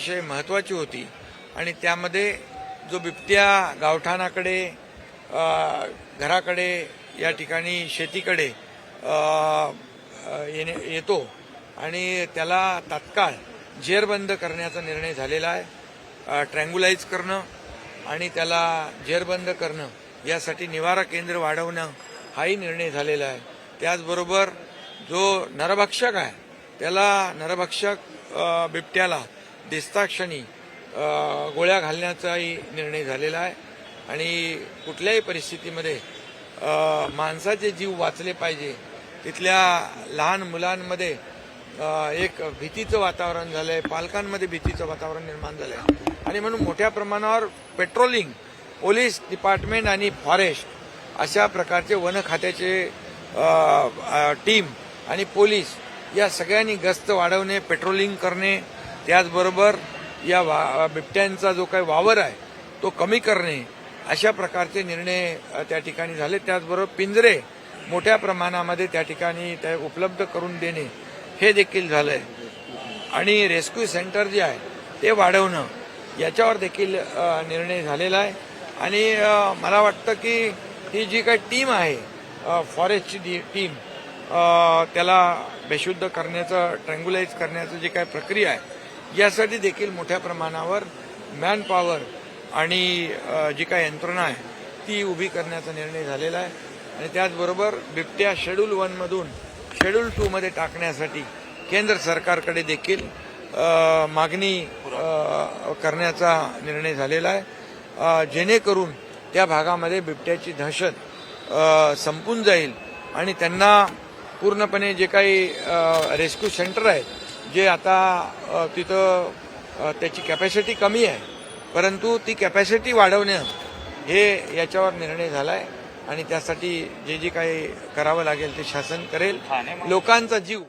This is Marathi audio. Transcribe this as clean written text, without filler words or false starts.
अतिशय महत्त्वाची होती आणि त्यामध्ये जो बिबट्या गावठाणाकडे घराकडे या ठिकाणी शेतीकडे येतो आणि त्याला तात्काळ जेरबंद करण्याचा निर्णय झालेला आहे। ट्रँग्युलाइज करणं आणि त्याला जेरबंद करणं यासाठी निवारा केंद्र वाढवणं हाही निर्णय झालेला आहे। त्याचबरोबर जो नरभक्षक आहे त्याला नरभक्षक बिबट्याला दिसताक्षणी गोळ्या घालण्याचाही निर्णय झालेला आहे आणि कुठल्याही परिस्थितीमध्ये माणसाचे जीव वाचले पाहिजे। तिथल्या लहान मुलांमध्ये एक भीतीचं वातावरण झालंय, पालकांमध्ये भीतीचं वातावरण निर्माण झालंय आणि म्हणून मोठ्या प्रमाणावर पेट्रोलिंग, पोलीस डिपार्टमेंट आणि फॉरेस्ट अशा प्रकारचे वन खात्याचे टीम आणि पोलीस या सगळ्यांनी गस्त वाढवणे, पेट्रोलिंग करणे, त्याचबरोबर या बिबट्यांचा जो काही वावर आहे तो कमी करणे अशा प्रकारचे निर्णय त्या ठिकाणी झाले। त्याचबरोबर पिंजरे मोठ्या प्रमाणामध्ये त्या ठिकाणी ते उपलब्ध करून देणे हे देखील झालंय आणि रेस्क्यू सेंटर जे आहे ते वाढवणं याच्यावर देखील निर्णय झालेला आहे आणि मला वाटतं की ही जी काही टीम आहे फॉरेस्टची टीम त्याला बेशुद्ध करण्याचं, ट्रँग्युलाइज करण्याचं जी काही प्रक्रिया आहे यासाठी देखील मोठ्या प्रमाणावर मॅन पॉवर आणि जी काही यंत्रणा आहे ती उभी करण्याचा निर्णय झालेला आहे आणि त्याचबरोबर बिबट्या शेड्यूल 1 मधून शेड्यूल 2 मध्ये टाकण्यासाठी केंद्र सरकारकडे देखील मागणी करण्याचा निर्णय झालेला आहे, जेणेकरून त्या भागामध्ये बिबट्याची दहशत संपून जाईल आणि त्यांना पूर्णपणे जे काही रेस्क्यू सेंटर आहेत जे आता तिथं त्याची कॅपॅसिटी कमी आहे परंतु ती कॅपॅसिटी वाढवणं हे याच्यावर निर्णय झाला आहे आणि त्यासाठी जे काही करावं लागेल ते शासन करेल। लोकांचा जीव